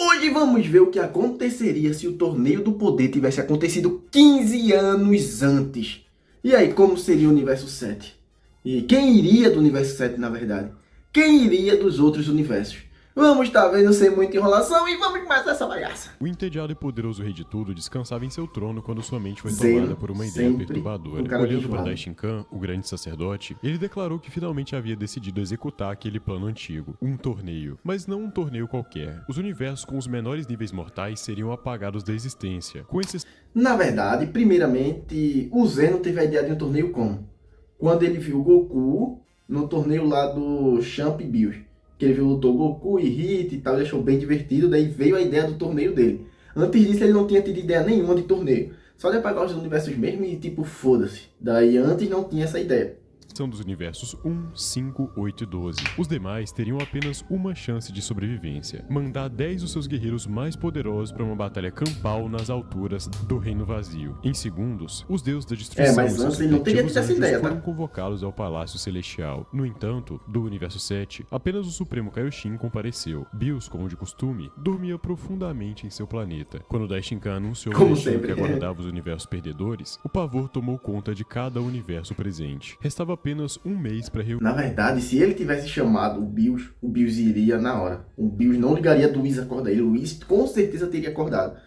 Hoje vamos ver o que aconteceria se o Torneio do Poder tivesse acontecido 15 anos antes. E aí, como seria o Universo 7? E quem iria do Universo 7, na verdade? Quem iria dos outros universos? Vamos estar vendo sem muita enrolação e vamos começar essa bagaça. O entediado e poderoso Rei de Tudo descansava em seu trono quando sua mente foi Zeno, tomada por uma ideia sempre perturbadora. um cara Olhando para enjoado. Daishin Khan, o grande sacerdote, ele declarou que finalmente havia decidido executar aquele plano antigo, um torneio. Mas não um torneio qualquer. Os universos com os menores níveis mortais seriam apagados da existência. Com esses... Na verdade, primeiramente, o Zeno teve a ideia de um torneio como? Quando ele viu o Goku no torneio lá do Champ Bills. Que ele viu lutou Goku e Hit e tal, ele achou bem divertido, daí veio a ideia do torneio dele. Antes disso ele não tinha tido ideia nenhuma de torneio. Só de apagar os universos mesmo e tipo, foda-se. Daí antes não tinha essa ideia. São dos universos 1, 5, 8 e 12. Os demais teriam apenas uma chance de sobrevivência: mandar 10 dos seus guerreiros mais poderosos para uma batalha campal nas alturas do Reino Vazio. Em segundos, os deuses da destruição Mas e seus antes ele não teria respectivos tido essa anjos ideia, tá? foram convocá-los ao Palácio Celestial. No entanto, do universo 7, apenas o Supremo Kaioshin compareceu. Bills, como de costume, dormia profundamente em seu planeta. Quando Daishin Khan anunciou Como o destino sempre. que aguardava os universos perdedores, o pavor tomou conta de cada universo presente. Restava apenas um mês para reunir. Na verdade, se ele tivesse chamado o Bills iria na hora. O Bills não ligaria do Luiz acordar ele. O Luiz com certeza teria acordado.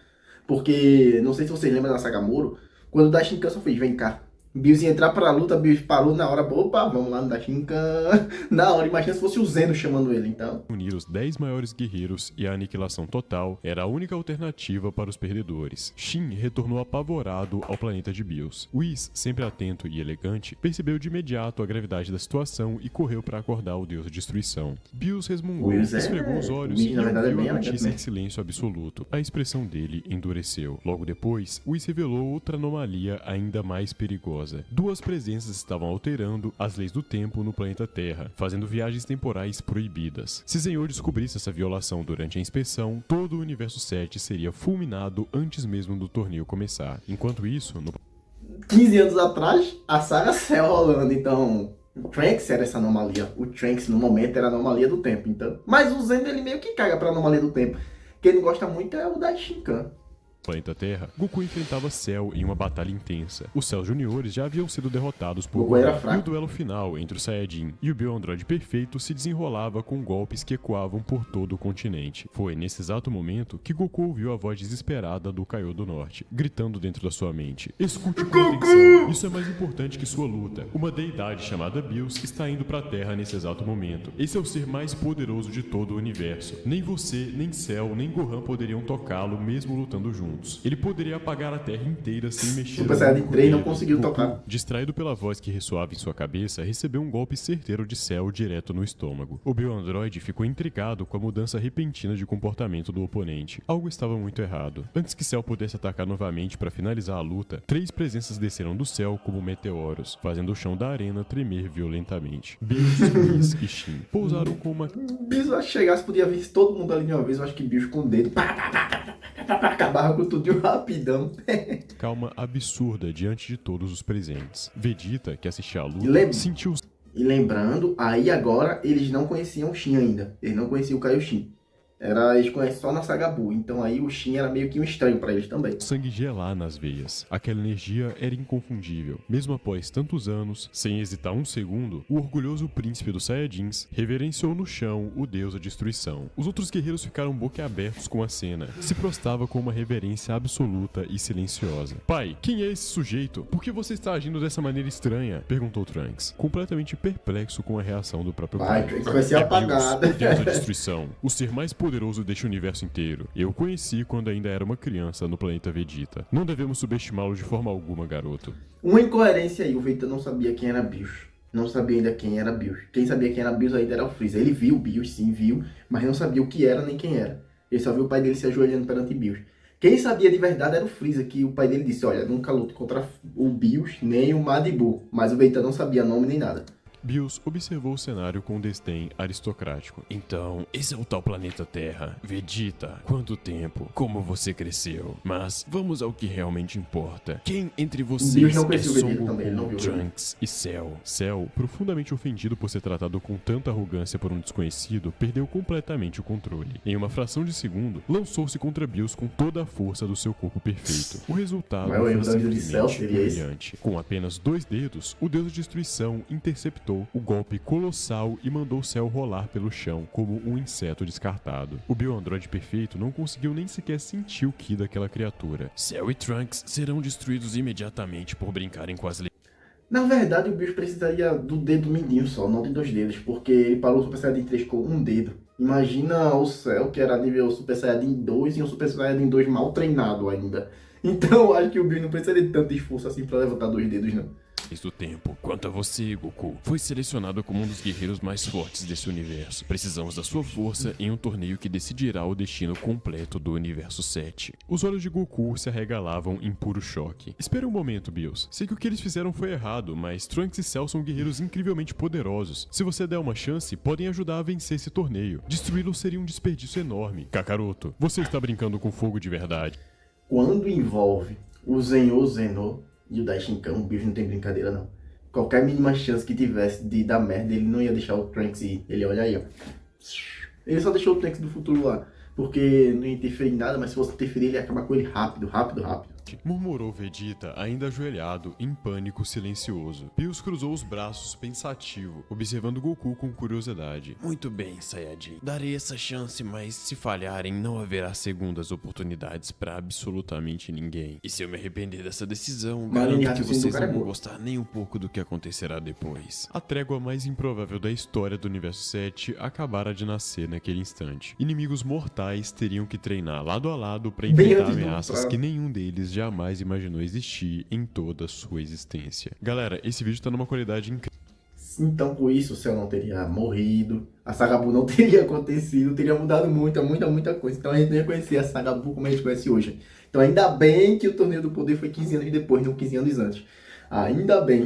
Porque, não sei se vocês lembram da saga Moro, quando o Daishin Khan só fez, vem cá. Bills ia entrar pra luta, Bills parou na hora, opa, vamos lá no Daishin Khan. Na hora, imagina se fosse o Zeno chamando ele, então. Unir os 10 maiores guerreiros e a aniquilação total era a única alternativa para os perdedores. Shin retornou apavorado ao planeta de Bills. Whis, sempre atento e elegante, percebeu de imediato a gravidade da situação e correu para acordar o deus da destruição. Bills resmungou, esfregou os olhos e na verdade, ouviu bem a notícia elegante, em silêncio absoluto. A expressão dele endureceu. Logo depois, Whis revelou outra anomalia ainda mais perigosa. Duas presenças estavam alterando as leis do tempo no planeta Terra, fazendo viagens temporais proibidas. Se Zenhou descobrisse essa violação durante a inspeção, todo o Universo 7 seria fulminado antes mesmo do torneio começar. Enquanto isso, no 15 anos atrás, a saga Cell rolando, então... O Trunks era essa anomalia. O Trunks, no momento, era a anomalia do tempo, então... Mas o Zeno, ele meio que caga pra anomalia do tempo. Quem não gosta muito é o Daishin Khan. planeta Terra, Goku enfrentava Cell em uma batalha intensa. Os Cells Juniores já haviam sido derrotados por Goku era Gohan, fraco. e o duelo final entre o Saiyajin e o Bio-Android perfeito se desenrolava com golpes que ecoavam por todo o continente. Foi nesse exato momento que Goku ouviu a voz desesperada do Kaiô do Norte, gritando dentro da sua mente: "Escute com atenção, isso é mais importante que sua luta. Uma deidade chamada Bills está indo pra Terra nesse exato momento. Esse é o ser mais poderoso de todo o universo. Nem você, nem Cell, nem Gohan poderiam tocá-lo mesmo lutando juntos. Ele poderia apagar a Terra inteira sem mexer Super Saiyajin único 3 não dedo." conseguiu Goku, tocar. distraído pela voz que ressoava em sua cabeça, recebeu um golpe certeiro de Cell direto no estômago. O Bio-Android ficou intrigado com a mudança repentina de comportamento do oponente. Algo estava muito errado. Antes que Cell pudesse atacar novamente para finalizar a luta, 3 presenças desceram do céu como meteoros, fazendo o chão da arena tremer violentamente. Bills, Whis e Shin pousaram com uma... Bills, eu acho que chegasse, podia vir todo mundo ali de uma vez. Eu acho que Bills com o dedo, acabava com tudo de um rapidão. calma absurda diante de todos os presentes. Vegeta, que assistia à luta, Lembra? sentiu E lembrando, aí agora eles não conheciam o Shin ainda. Eles não conheciam o Kaioshin. Eles conhecem só na saga Buu. Então aí o Shin era meio que um estranho pra eles também. sangue gelar nas veias. Aquela energia era inconfundível. Mesmo após tantos anos, sem hesitar um segundo, o orgulhoso príncipe dos Saiyajins reverenciou no chão o deus da destruição. Os outros guerreiros ficaram boquiabertos com a cena. Se prostrava com uma reverência absoluta e silenciosa. "Pai, quem é esse sujeito? Por que você está agindo dessa maneira estranha?" perguntou Trunks, completamente perplexo com a reação do próprio Vai, pai. Trunks vai ser "É apagado." Bills, o deus da destruição, o ser mais poderoso deste universo inteiro. Eu o conheci quando ainda era uma criança no planeta Vegeta. Não devemos subestimá-lo de forma alguma, garoto." Uma incoerência aí, o Vegeta não sabia quem era Bills. Não sabia ainda quem era Bills. Quem sabia quem era Bills ainda era o Freeza. Ele viu Bills, sim, viu, mas não sabia o que era nem quem era. Ele só viu o pai dele se ajoelhando perante Bills. Quem sabia de verdade era o Freeza, que o pai dele disse: "Olha, nunca luto contra o Bills nem o Majin Buu." Mas o Vegeta não sabia nome nem nada. Bills observou o cenário com desdém aristocrático. Então, esse é o tal planeta Terra. Vegeta, quanto tempo? Como você cresceu? Mas vamos ao que realmente importa. Quem entre vocês Bills não é conhecia o Son Vegeta também, ele não Goku, viu o Trunks e Cell? Cell, profundamente ofendido por ser tratado com tanta arrogância por um desconhecido, perdeu completamente o controle. Em uma fração de segundo, lançou-se contra Bills com toda a força do seu corpo perfeito. O resultado Mas o erro foi da vida de Cell simplesmente seria esse. humilhante. Com apenas 2 dedos, o deus de destruição interceptou o golpe colossal e mandou Cell rolar pelo chão como um inseto descartado. O Bio-Android perfeito não conseguiu nem sequer sentir o ki daquela criatura. Cell e Trunks serão destruídos imediatamente por brincarem com as leis. Na verdade, o Bills precisaria do dedo mindinho só, não de 2 dedos, porque ele parou o Super Saiyajin 3 com 1 dedo. Imagina o Cell, que era nível Super Saiyajin 2 e um Super Saiyajin 2 mal treinado ainda. Então eu acho que o Bills não precisa de tanto esforço assim pra levantar 2 dedos, não. Do tempo. Quanto a você, Goku, foi selecionado como um dos guerreiros mais fortes desse universo. Precisamos da sua força em um torneio que decidirá o destino completo do universo 7. Os olhos de Goku se arregalavam em puro choque. Espere um momento, Bills. Sei que o que eles fizeram foi errado, mas Trunks e Cell são guerreiros incrivelmente poderosos. Se você der uma chance, podem ajudar a vencer esse torneio. Destruí-los seria um desperdício enorme. Kakaroto, você está brincando com fogo de verdade. Quando envolve o Zenô e o Daishinkan, o Bills não tem brincadeira não. Qualquer mínima chance que tivesse de dar merda, ele não ia deixar o Trunks ir. Ele olha aí, ó. Ele só deixou o Trunks do futuro lá, porque não ia interferir em nada, mas se fosse interferir, ele ia acabar com ele rápido. Murmurou Vegeta, ainda ajoelhado, em pânico silencioso. Bills cruzou os braços, pensativo, observando Goku com curiosidade. Muito bem, Saiyajin. Darei essa chance, mas se falharem, não haverá segundas oportunidades pra absolutamente ninguém. E se eu me arrepender dessa decisão, garanto que vocês não vão gostar nem um pouco do que acontecerá depois. A trégua mais improvável da história do Universo 7 acabara de nascer naquele instante. Inimigos mortais teriam que treinar lado a lado pra enfrentar ameaças que nenhum deles jamais imaginou existir em toda a sua existência. Galera, esse vídeo tá numa qualidade incrível. Então, com isso, o Cell não teria morrido, a Saga Buu não teria acontecido, teria mudado muita coisa. Então a gente não ia conhecer a Saga Buu como a gente conhece hoje. Então ainda bem que o Torneio do Poder foi 15 anos depois, não 15 anos antes. Ainda bem.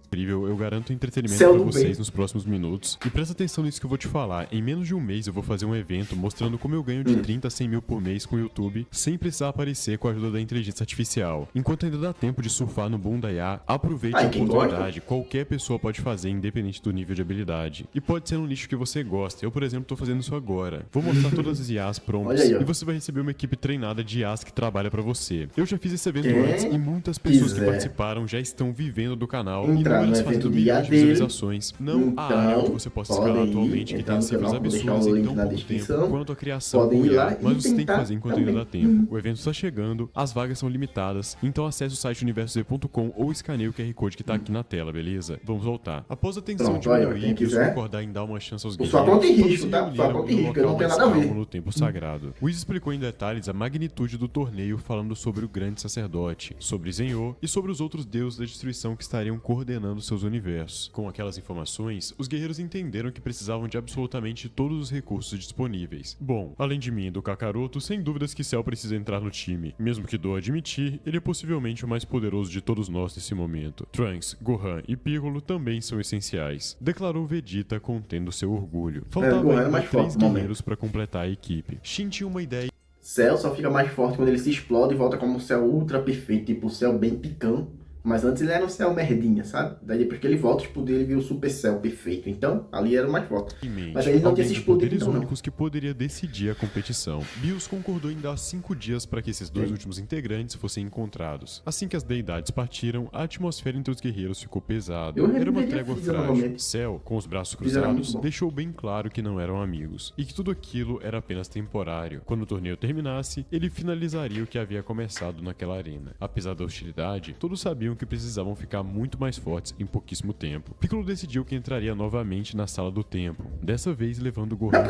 Incrível, eu garanto entretenimento pra vocês nos próximos minutos. E presta atenção nisso que eu vou te falar. Em menos de um mês eu vou fazer um evento mostrando como eu ganho de 30 a 100 mil por mês com o YouTube, sem precisar aparecer com a ajuda da inteligência artificial. Enquanto ainda dá tempo de surfar no boom da IA, aproveite a oportunidade. Qualquer pessoa pode fazer, independente do nível de habilidade. E pode ser um nicho que você gosta. Eu, por exemplo, tô fazendo isso agora. Vou mostrar todas as IAs prompts e você vai receber uma equipe treinada de IAs que trabalha pra você. Eu já fiz esse evento antes e muitas pessoas que participaram já estão vivendo do canal e números fazendo milhões de visualizações. Não a área onde você possa escalar atualmente, que tem cifras absurdas em tão pouco tempo quanto a criação com IA, mas você tem que fazer enquanto ainda dá tempo. O evento está chegando, as vagas são limitadas, então acesse o site universoz.com ou escaneie o QR Code que tá aqui na tela, beleza? Vamos voltar. Após a tensão diminuir e os concordar em dar uma chance aos guerreiros, sua conta e risco, tá? Sua conta e risco, não tem nada a ver. No tempo sagrado. Whis explicou em detalhes a magnitude do torneio, falando sobre o grande sacerdote, sobre Zenô e sobre os outros deuses da destruição que estariam coordenando seus universos. Com aquelas informações, os guerreiros entenderam que precisavam de absolutamente todos os recursos disponíveis. Bom, além de mim e do Kakaroto, sem dúvidas que Cell precisa entrar no time. Mesmo que doa admitir, ele é possivelmente o mais poderoso de todos nós nesse momento. Trunks, Gohan e Piccolo também são essenciais, declarou Vegeta contendo seu orgulho. Faltavam ainda 3 guerreiros para completar a equipe. Shin tinha uma ideia. Cell só fica mais forte quando ele se explode e volta como um Cell ultra perfeito, tipo o Cell bem picão. Mas antes ele era um Cell merdinha, sabe? Daí depois que ele volta, os poderes ele vira o Super Cell perfeito. Então, ali era o mais forte. Mas aí ele não tinha esses poderes únicos que poderia decidir a competição. Bills concordou em dar 5 dias para que esses 2 últimos integrantes fossem encontrados. Assim que as deidades partiram, a atmosfera entre os guerreiros ficou pesada. Era uma trégua frágil. Cell, com os braços cruzados, deixou bem claro que não eram amigos. E que tudo aquilo era apenas temporário. Quando o torneio terminasse, ele finalizaria o que havia começado naquela arena. Apesar da hostilidade, todos sabiam que precisavam ficar muito mais fortes em pouquíssimo tempo. Piccolo decidiu que entraria novamente na sala do tempo, dessa vez levando Gohan.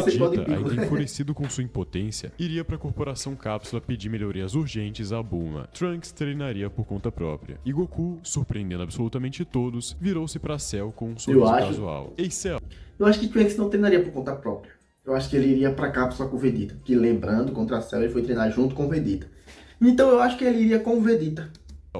Vegeta, ainda enfurecido com sua impotência, iria para a Corporação Cápsula pedir melhorias urgentes a Bulma. Trunks treinaria por conta própria. E Goku, surpreendendo absolutamente todos, virou-se para Cell com um sorriso casual. Ei, Cell! Eu acho que Trunks não treinaria por conta própria. Eu acho que ele iria para a Cápsula com o Vegeta. Que lembrando, contra Cell ele foi treinar junto com o Vegeta. Então eu acho que ele iria com o Vegeta.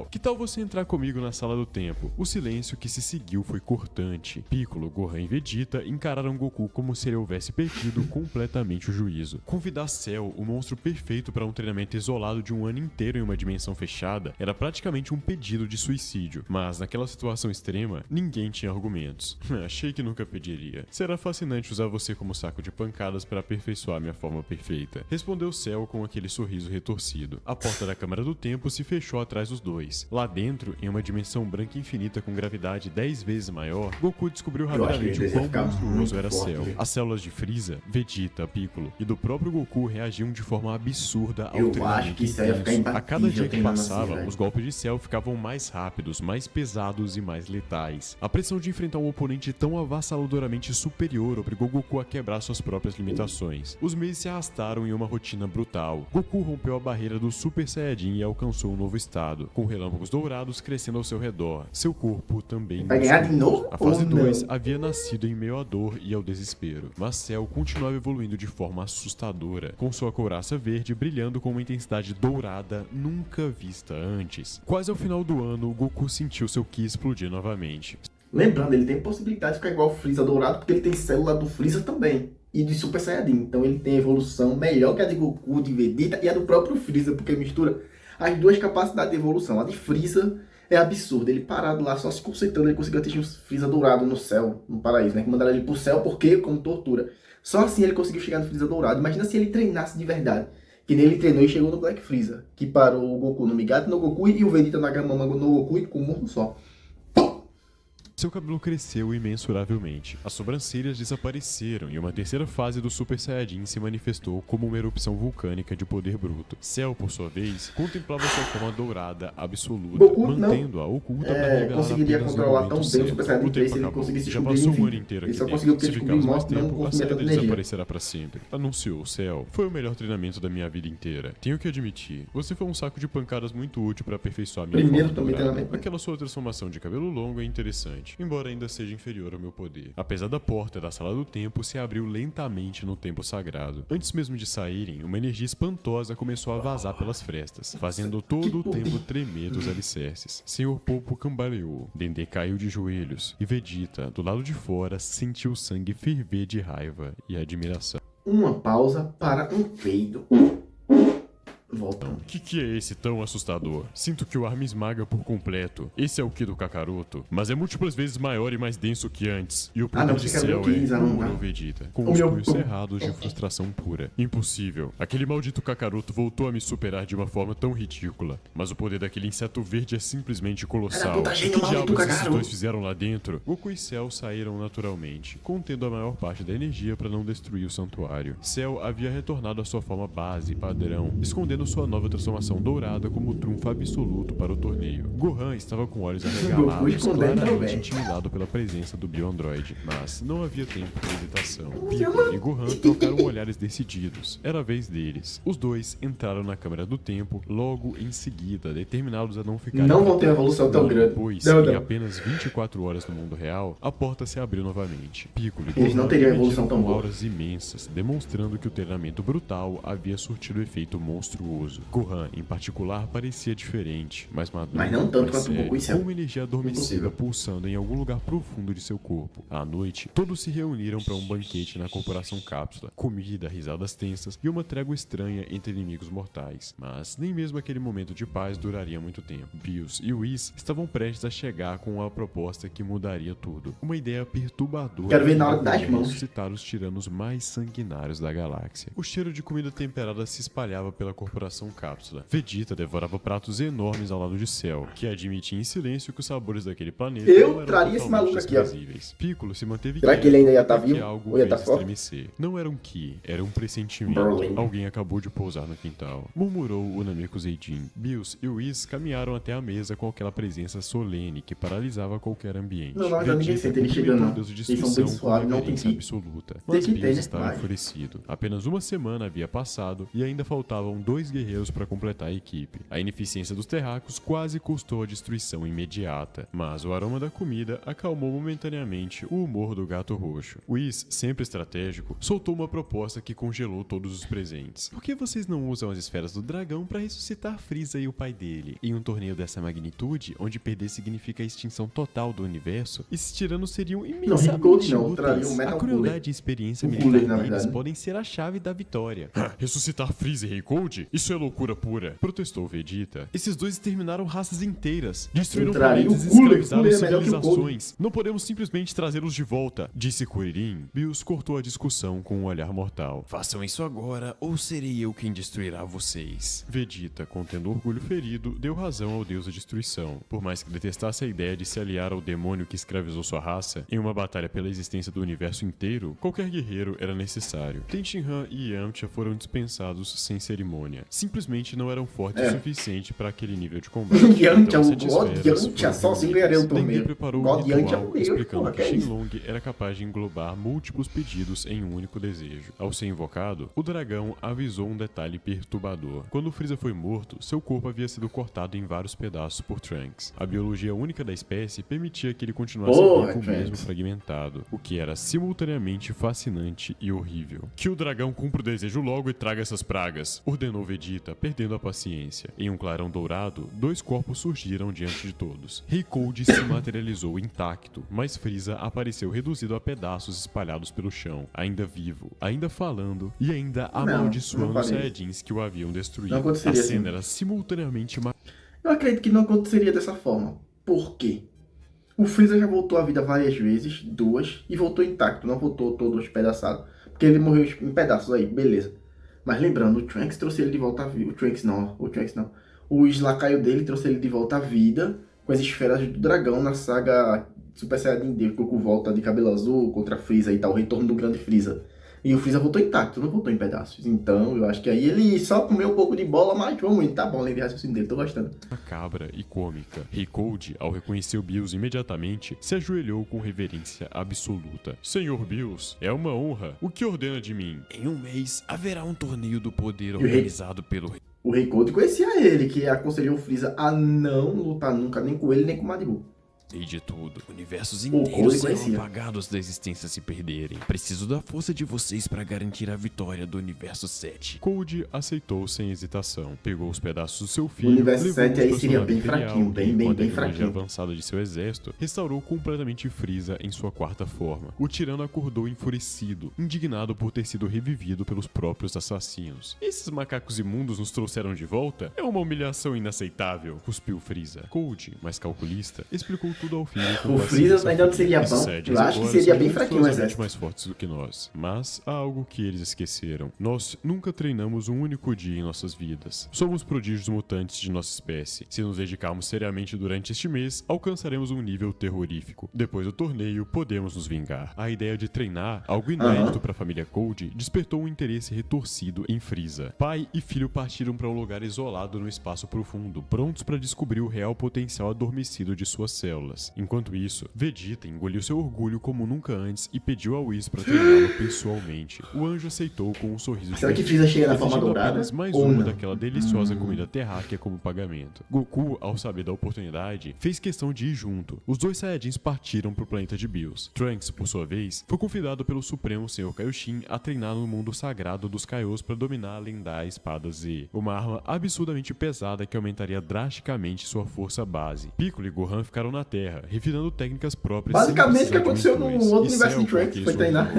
Que tal você entrar comigo na sala do tempo? O silêncio que se seguiu foi cortante. Piccolo, Gohan e Vegeta encararam Goku como se ele houvesse perdido completamente o juízo. Convidar Cell, o monstro perfeito para um treinamento isolado de um ano inteiro em uma dimensão fechada, era praticamente um pedido de suicídio. Mas naquela situação extrema, ninguém tinha argumentos. Achei que nunca pediria. Será fascinante usar você como saco de pancadas para aperfeiçoar minha forma perfeita. Respondeu Cell com aquele sorriso retorcido. A porta da Câmara do Tempo se fechou atrás dos dois. Lá dentro, em uma dimensão branca infinita com gravidade 10 vezes maior, Goku descobriu rapidamente o quão monstruoso era Cell. As células de Frieza, Vegeta, Piccolo e do próprio Goku reagiam de forma absurda ao treinamento intenso. A cada dia que passava, os golpes de Cell ficavam mais rápidos, mais pesados e mais letais. A pressão de enfrentar um oponente tão avassaladoramente superior obrigou Goku a quebrar suas próprias limitações. Os meses se arrastaram em uma rotina brutal. Goku rompeu a barreira do Super Saiyajin e alcançou um novo estado, com relâmpagos dourados crescendo ao seu redor. Seu corpo também vai ganhar de novo? A fase 2 havia nascido em meio à dor e ao desespero, mas Cell continuava evoluindo de forma assustadora, com sua couraça verde brilhando com uma intensidade dourada nunca vista antes. Quase ao final do ano, Goku sentiu seu Ki explodir novamente. Lembrando, ele tem possibilidade de ficar igual ao Freeza dourado, porque ele tem célula do Freeza também. E de Super Saiyajin. Então ele tem evolução melhor que a de Goku, de Vegeta e a do próprio Freeza, porque mistura as duas capacidades de evolução. A de Freeza é absurda. Ele parado lá, só se concentrando, ele conseguiu atingir um Freeza dourado no céu, no paraíso, né? Que mandaram ele pro céu, porque como tortura. Só assim ele conseguiu chegar no Freeza dourado. Imagina se ele treinasse de verdade. Que nem ele treinou e chegou no Black Freeza, que parou o Goku no Migata no Goku e o Vegeta na Gamamago no Goku e com um morro só. Seu cabelo cresceu imensuravelmente, as sobrancelhas desapareceram e uma terceira fase do Super Saiyajin se manifestou como uma erupção vulcânica de poder bruto. Cell, por sua vez, contemplava sua forma dourada absoluta, mantendo-a oculta para revelar conseguiria apenas controlar no tão momento bem o certo. Super Saiyajin 3 se ele Acabou. conseguisse Já descobrir passou um ano infinito. inteiro Ele aqui só dentro. conseguiu Se descobrir ficarmos mais morte, não tempo, a consumia série tanta energia. desaparecerá para sempre. Anunciou Cell. Foi o melhor treinamento da minha vida inteira. Tenho que admitir, você foi um saco de pancadas muito útil para aperfeiçoar minha Primeiro forma também dourada. treinamento. Aquela sua transformação de cabelo longo é interessante, embora ainda seja inferior ao meu poder. Apesar da porta da sala do tempo se abriu lentamente no templo sagrado. Antes mesmo de saírem, uma energia espantosa começou a vazar pelas frestas, fazendo todo o templo tremer dos alicerces. Senhor Popo cambaleou, Dendê caiu de joelhos, e Vegeta, do lado de fora, sentiu o sangue ferver de raiva e admiração. Uma pausa para um peido. Voltando. Que é esse tão assustador? Sinto que o ar me esmaga por completo. Esse é o Ki do Kakaroto, mas é múltiplas vezes maior e mais denso que antes. E o poder de Cell murmurou Vegeta, com os punhos cerrados de frustração pura. Impossível. Aquele maldito Kakaroto voltou a me superar de uma forma tão ridícula. Mas o poder daquele inseto verde é simplesmente colossal. O que diabos esses dois fizeram lá dentro? Goku e Cell saíram naturalmente, contendo a maior parte da energia para não destruir o santuário. Cell havia retornado à sua forma base, padrão, escondendo sua nova transformação dourada como trunfo absoluto para o torneio. Gohan estava com olhos arregalados, claramente intimidado pela presença do Bio-Android, mas não havia tempo para hesitação. Piccolo e Gohan trocaram olhares decididos. Era a vez deles. Os dois entraram na Câmara do Tempo logo em seguida, determinados a não ficar... Não vão ter uma evolução tão grande. Depois, em apenas 24 horas no mundo real, a porta se abriu novamente. Piccolo e Gohan evolução tão com auras imensas, demonstrando que o treinamento brutal havia surtido efeito monstruoso. Gohan, em particular, parecia diferente, mais maduro, mas não tanto quanto o Goku e Cell. com uma energia adormecida pulsando em algum lugar profundo de seu corpo. À noite, todos se reuniram para um banquete na Corporação Cápsula, comida, risadas tensas e uma trégua estranha entre inimigos mortais. Mas nem mesmo aquele momento de paz duraria muito tempo. Bills e Whis estavam prestes a chegar com uma proposta que mudaria tudo. Uma ideia perturbadora. Quero ver na hora das mãos. Ressuscitar os tiranos mais sanguinários da galáxia. O cheiro de comida temperada se espalhava pela Corporação Cápsula. Vegeta devorava pratos enormes ao lado de Cell, que admitia em silêncio que os sabores daquele planeta eu traria esse maluco aqui, ó. Piccolo se manteve será que ele ainda ia estar vivo? Ou ia estar forte? Estremecer. Não era um Ki, era um pressentimento. Alguém acabou de pousar no quintal. Murmurou o Nameku Zeidin. Bills e Whis caminharam até a mesa com aquela presença solene que paralisava qualquer ambiente. Não, mas ninguém sente ele chegando, não. Deus de eles são bem suaves, não tem que absoluta. Mas Bills estava enfurecido. Apenas uma semana havia passado e ainda faltavam 2 2 guerreiros para completar a equipe. A ineficiência dos terráqueos quase custou a destruição imediata, mas o aroma da comida acalmou momentaneamente o humor do gato roxo. Whis, sempre estratégico, soltou uma proposta que congelou todos os presentes. Por que vocês não usam as esferas do dragão para ressuscitar Frieza e o pai dele? Em um torneio dessa magnitude, onde perder significa a extinção total do universo, esses tiranos seriam imensamente úteis. A crueldade e experiência militar deles podem ser a chave da vitória. Ressuscitar Frieza e Rei Cold? Isso é loucura pura, protestou Vegeta. Esses dois exterminaram raças inteiras, destruíram planetas e escravizaram civilizações. Não podemos simplesmente trazê-los de volta, disse Kuririn. Bills cortou a discussão com um olhar mortal. Façam isso agora, ou serei eu quem destruirá vocês. Vegeta, contendo orgulho ferido, deu razão ao deus da destruição. Por mais que detestasse a ideia de se aliar ao demônio que escravizou sua raça, em uma batalha pela existência do universo inteiro, qualquer guerreiro era necessário. Tenshinhan e Yamcha foram dispensados sem cerimônia. Simplesmente não eram fortes o suficiente para aquele nível de combate. Yamcha, o God Yamcha, só se ganharia o torneio. Preparou God um Yamcha ritual explicando que Shenlong era capaz de englobar múltiplos pedidos em um único desejo. Ao ser invocado, o dragão avisou um detalhe perturbador. Quando Frieza foi morto, seu corpo havia sido cortado em vários pedaços por Trunks. A biologia única da espécie permitia que ele continuasse vivo mesmo fragmentado, o que era simultaneamente fascinante e horrível. Que o dragão cumpra o desejo logo e traga essas pragas, ordenou Vegeta, perdendo a paciência. Em um clarão dourado, 2 corpos surgiram diante de todos. Rei Cold se materializou intacto, mas Frieza apareceu reduzido a pedaços espalhados pelo chão, ainda vivo, ainda falando e ainda amaldiçoando os Saiyajins que o haviam destruído. A cena era simultaneamente Eu acredito que não aconteceria dessa forma. Por quê? O Freeza já voltou à vida várias vezes, 2, e voltou intacto, não voltou todo despedaçado. Porque ele morreu em pedaços aí, beleza. Mas lembrando, o Trunks trouxe ele de volta à vida. O Trunks não. O Slacaio dele trouxe ele de volta à vida com as esferas do dragão na saga Super Saiyajin D. Goku volta de cabelo azul contra Freeza e tal, o retorno do grande Freeza. E o Freeza voltou intacto, não voltou em pedaços. Então, eu acho que aí ele só comeu um pouco de bola, mas vamos, tá bom, lembra o raciocínio dele, tô gostando. Macabra e cômica. Rei Cold, ao reconhecer o Bills imediatamente, se ajoelhou com reverência absoluta. Senhor Bills, é uma honra. O que ordena de mim? Em um mês, haverá um torneio do poder organizado pelo rei. O Rei Cold conhecia ele, que aconselhou o Freeza a não lutar nunca, nem com ele, nem com o Majin Buu. E de tudo, universos inteiros serão apagados da existência se perderem. Preciso da força de vocês para garantir a vitória do Universo 7. Cold aceitou sem hesitação. Pegou os pedaços do seu filho, o Universo 7 aí seria bem fraquinho, bem fraquinho. Avançada de seu exército, restaurou completamente Frieza em sua 4ª forma. O tirano acordou enfurecido, indignado por ter sido revivido pelos próprios assassinos. Esses macacos imundos nos trouxeram de volta? É uma humilhação inaceitável, cuspiu Frieza. Cold, mais calculista, explicou tudo ao filho. O Freeza ainda não seria bom. Eu acho que seria bem fraquinho o exército. Mais fortes do que nós. Mas há algo que eles esqueceram. Nós nunca treinamos um único dia em nossas vidas. Somos prodígios mutantes de nossa espécie. Se nos dedicarmos seriamente durante este mês, alcançaremos um nível terrorífico. Depois do torneio, podemos nos vingar. A ideia de treinar, algo inédito para a família Cold, despertou um interesse retorcido em Frieza. Pai e filho partiram para um lugar isolado no espaço profundo, prontos para descobrir o real potencial adormecido de suas células. Enquanto isso, Vegeta engoliu seu orgulho como nunca antes e pediu a Whis para treiná-lo pessoalmente. O anjo aceitou com um sorriso de Será que Frieza chega na forma dourada? Apenas mais uma daquela deliciosa comida terráquea como pagamento. Goku, ao saber da oportunidade, fez questão de ir junto. Os 2 Saiyajins partiram para o planeta de Bills. Trunks, por sua vez, foi convidado pelo Supremo Senhor Kaioshin a treinar no mundo sagrado dos Kaios para dominar a lendária espada Z, uma arma absurdamente pesada que aumentaria drasticamente sua força base. Piccolo e Gohan ficaram na Terra, refinando técnicas próprias. Basicamente o que aconteceu no outro universo de Trunks, foi treinar.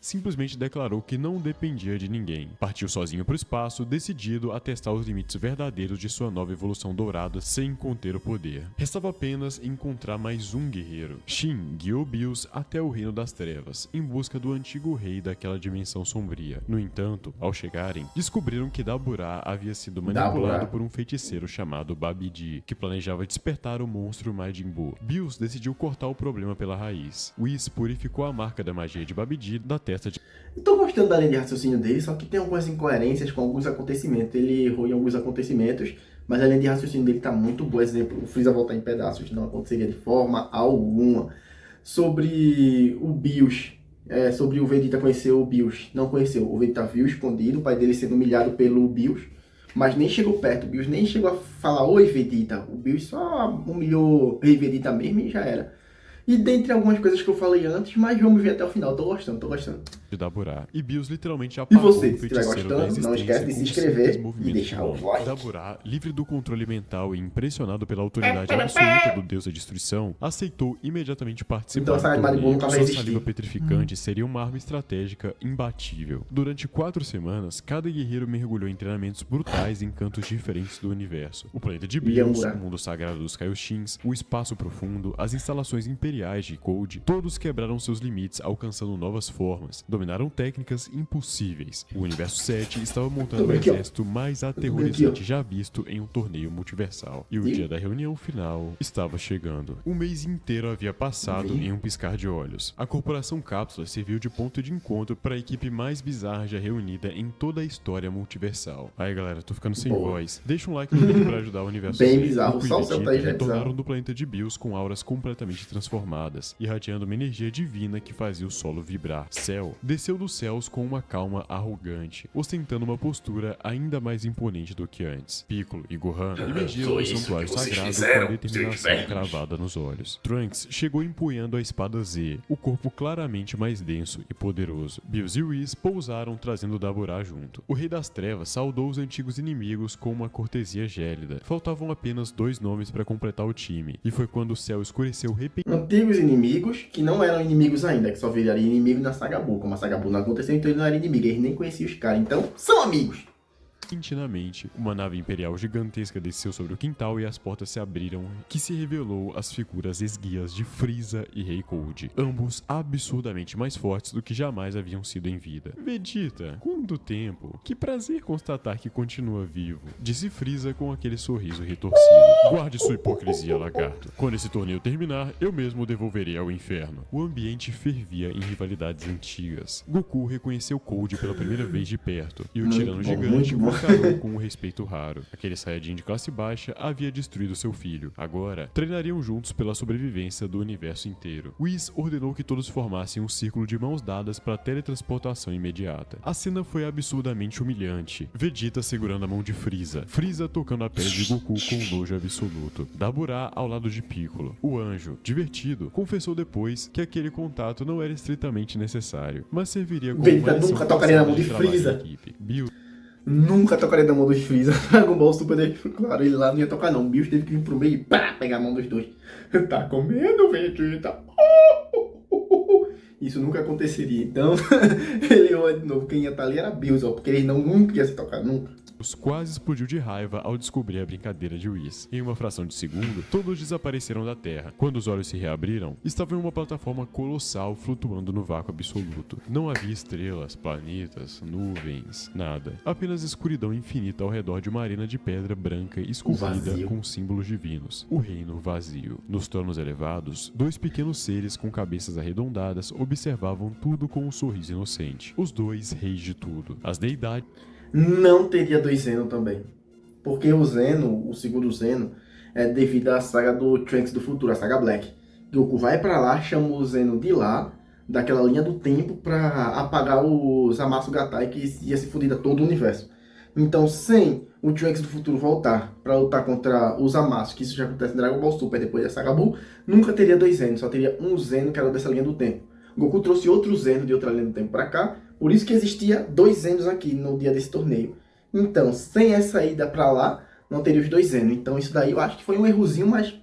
Simplesmente declarou que não dependia de ninguém. Partiu sozinho para o espaço, decidido a testar os limites verdadeiros de sua nova evolução dourada sem conter o poder. Restava apenas encontrar mais um guerreiro. Shin guiou Bills até o Reino das Trevas, em busca do antigo rei daquela dimensão sombria. No entanto, ao chegarem, descobriram que Daburá havia sido manipulado por um feiticeiro chamado Babidi, que planejava despertar o monstro Majin Buu. Bills decidiu cortar o problema pela raiz. Whis purificou a marca da magia de Babidi da testa de... Tô gostando da linha de raciocínio dele, só que tem algumas incoerências com alguns acontecimentos. Ele errou em alguns acontecimentos, mas a linha de raciocínio dele tá muito boa. Exemplo, o Freeza voltar em pedaços não aconteceria de forma alguma. Sobre o Bills, sobre o Vegeta conhecer o Bills, não conheceu. O Vegeta viu escondido, o pai dele sendo humilhado pelo Bills. mas nem chegou perto. O Bills nem chegou a falar, oi Vegeta. O Bills só humilhou Rei Vegeta mesmo e já era. E dentre algumas coisas que eu falei antes, mas vamos ver até o final. Tô gostando. De Daburá. E Bills literalmente E apagou você, o se estiver feiticeiro da gostando, não esquece de se inscrever e deixar o like. Daburá, livre do controle mental e impressionado pela autoridade absoluta do deus da destruição, aceitou imediatamente participar Então essa do Malibu torneio. nunca vai Sua existir. saliva petrificante seria uma arma estratégica imbatível. Durante 4 semanas, cada guerreiro mergulhou em treinamentos brutais em cantos diferentes do universo. O planeta de Bills, o mundo sagrado dos Kaioshins, o espaço profundo, as instalações imperiais de Code, todos quebraram seus limites alcançando novas formas, dominaram técnicas impossíveis. O Universo 7 estava montando o exército mais aterrorizante já visto em um torneio multiversal. E o dia da reunião final estava chegando. Um mês inteiro havia passado em um piscar de olhos. A Corporação Cápsula serviu de ponto de encontro para a equipe mais bizarra já reunida em toda a história multiversal. Aí galera, tô ficando sem voz. Deixa um like no vídeo para ajudar o Universo 7. Bem bizarro, só o seu Vegeta tá aí já é retornaram bizarro. do planeta de Bills com auras completamente transformadas, irradiando uma energia divina que fazia o solo vibrar. Cell desceu dos céus com uma calma arrogante, ostentando uma postura ainda mais imponente do que antes. Piccolo e Gohan emergiram do santuário sagrado com a determinação cravada nos olhos. Trunks chegou empunhando a espada Z, o corpo claramente mais denso e poderoso. Bills e Whis pousaram trazendo Daburá junto. O Rei das Trevas saudou os antigos inimigos com uma cortesia gélida. Faltavam apenas 2 nomes para completar o time, e foi quando o céu escureceu repentinamente. Antigos inimigos, que não eram inimigos ainda, que só viraria inimigo na Saga Buu. Como a Saga Buu não aconteceu, então ele não era inimigo, eles nem conheciam os caras, então são amigos. Repentinamente, uma nave imperial gigantesca desceu sobre o quintal e as portas se abriram, que se revelou as figuras esguias de Frieza e Rei Code, ambos absurdamente mais fortes do que jamais haviam sido em vida. Vegeta, quanto tempo? Que prazer constatar que continua vivo, disse Frieza com aquele sorriso retorcido. Guarde sua hipocrisia, lagarto. Quando esse torneio terminar, eu mesmo o devolverei ao inferno. O ambiente fervia em rivalidades antigas. Goku reconheceu Code pela primeira vez de perto, e o tirano gigante o encarou com um respeito raro. Aquele Saiyajin de classe baixa havia destruído seu filho. Agora, treinariam juntos pela sobrevivência do universo inteiro. Whis ordenou que todos formassem um círculo de mãos dadas para teletransportação imediata. A cena foi absurdamente humilhante. Vegeta segurando a mão de Frieza. Frieza tocando a pele de Goku com nojo absoluto. Daburá ao lado de Piccolo. O anjo, divertido, confessou depois que aquele contato não era estritamente necessário, mas serviria como Vegeta uma lição nunca tocaria na mão de trabalho em Frieza. equipe. Bill Nunca tocaria na mão dos Freeza. Dragon Ball Super deixou claro, ele lá não ia tocar não. O Bills teve que vir pro meio e pá, pegar a mão dos dois. Tá com medo, Vegeta? Isso nunca aconteceria. Então, ele olha de novo. Quem ia estar ali era Bills, ó, porque ele nunca ia se tocar, nunca. quase explodiu de raiva ao descobrir a brincadeira de Whis. Em uma fração de segundo, todos desapareceram da Terra. Quando os olhos se reabriram, estavam em uma plataforma colossal flutuando no vácuo absoluto. Não havia estrelas, planetas, nuvens, nada. Apenas escuridão infinita ao redor de uma arena de pedra branca esculpida com símbolos divinos. O reino vazio. Nos tronos elevados, dois pequenos seres com cabeças arredondadas observavam tudo com um sorriso inocente. Os dois reis de tudo. As deidades... Não teria dois Zeno também. Porque o Zeno, o segundo Zeno, é devido à saga do Trunks do futuro, a saga Black. Goku vai pra lá, chama o Zeno de lá, daquela linha do tempo, pra apagar os Zamasu Gatai, que ia se fuder todo o universo. Então, sem o Trunks do futuro voltar pra lutar contra os Zamasu, que isso já acontece em Dragon Ball Super depois da saga Buu, nunca teria dois Zenos, só teria um Zeno que era dessa linha do tempo. Goku trouxe outro Zeno de outra linha do tempo pra cá, por isso que existia dois Zenos aqui no dia desse torneio. Então, sem essa ida pra lá, não teria os dois Zenos. Então isso daí eu acho que foi um errozinho, mas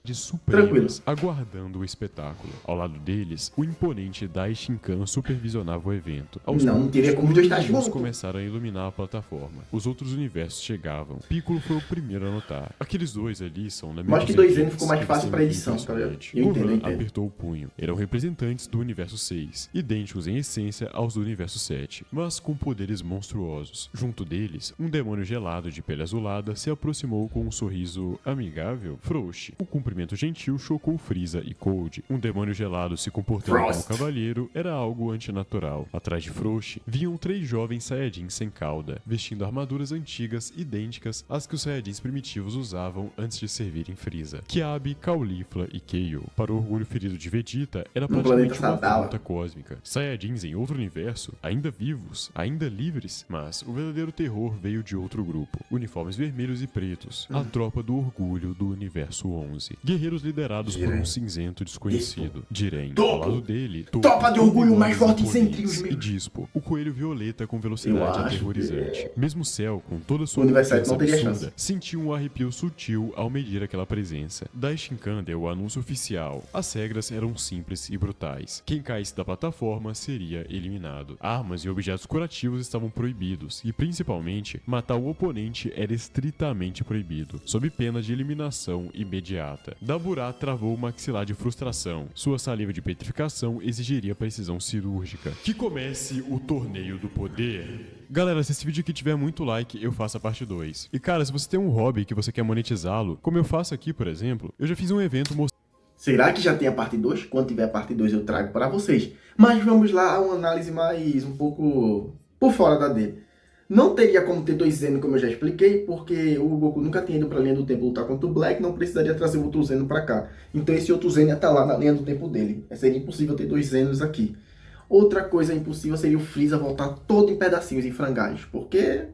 de supremas, aguardando o espetáculo. Ao lado deles, o imponente Dai Shinkan supervisionava o evento. Não teria como dois estar juntos. Começaram a iluminar a plataforma. Os outros universos chegavam. Piccolo foi o primeiro a notar. Aqueles dois ali são na mesma. Acho que dois Zenos ficou mais fácil pra edição, tá ligado? Eu entendo. Apertou o punho. Eram representantes do universo 6, idênticos em essência aos do universo 7, mas com poderes monstruosos. Junto deles, um demônio gelado de pele azulada se aproximou com um sorriso amigável. Frost, o cumprimento cumprimento gentil chocou Frieza e Cold. Um demônio gelado se comportando Frost. como cavalheiro era algo antinatural. Atrás de Frost, vinham 3 jovens Saiyajins sem cauda, vestindo armaduras antigas idênticas às que os Saiyajins primitivos usavam antes de servirem Frieza. Kiabi, Caulifla e Kale. Para o orgulho ferido de Vegeta, era praticamente uma afronta cósmica. Saiyajins em outro universo, ainda vivos, ainda livres, mas o verdadeiro terror veio de outro grupo. Uniformes vermelhos e pretos, a tropa do orgulho do universo 11. Guerreiros liderados por um cinzento desconhecido. Jiren, ao lado dele, Tropa de orgulho mais forte imponentes, entre os meus. e Dispo, o coelho violeta com velocidade aterrorizante. Mesmo Cell, com toda sua Universo força não teria absurda, chance. sentiu um arrepio sutil ao medir aquela presença. Daishinkan deu o anúncio oficial. As regras eram simples e brutais. Quem caísse da plataforma seria eliminado. Armas e objetos curativos estavam proibidos, e principalmente, matar o oponente era estritamente proibido, sob pena de eliminação imediata. Daburá travou o maxilar de frustração. Sua saliva de petrificação exigiria precisão cirúrgica. Que comece o torneio do poder. Galera, se esse vídeo aqui tiver muito like, eu faço a parte 2. E cara, se você tem um hobby que você quer monetizá-lo, como eu faço aqui, por exemplo, eu já fiz um evento mostrando. Será que já tem a parte 2? Quando tiver a parte 2 eu trago para vocês. Mas vamos lá a uma análise mais um pouco por fora da dele. Não teria como ter 2 Zeno, como eu já expliquei, porque o Goku nunca tinha ido para a linha do tempo lutar contra o Black, não precisaria trazer outro Zeno para cá. Então esse outro Zeno ia estar lá na linha do tempo dele. Seria impossível ter 2 Zenos aqui. Outra coisa impossível seria o Freeza voltar todo em pedacinhos, em frangalhos, porque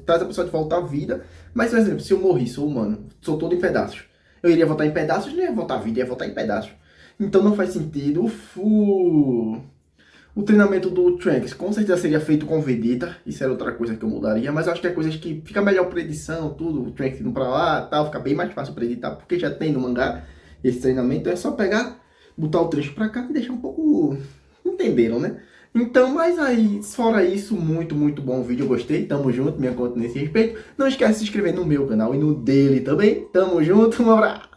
traz a pessoa de volta à vida, mas, por exemplo, se eu morri, sou humano, sou todo em pedaços. Eu iria voltar em pedaços, não ia voltar à vida, ia voltar em pedaços. Então não faz sentido. O treinamento do Trunks com certeza seria feito com Vegeta, isso era outra coisa que eu mudaria, mas eu acho que é coisas que fica melhor para edição, tudo, o Trunks indo pra lá, tal, fica bem mais fácil para editar, porque já tem no mangá esse treinamento, é só pegar, botar o trecho pra cá e deixar um pouco... Entenderam, né? Então, mas aí, fora isso, muito bom o vídeo, eu gostei, tamo junto, minha conta nesse respeito. Não esquece de se inscrever no meu canal e no dele também, tamo junto, um abraço!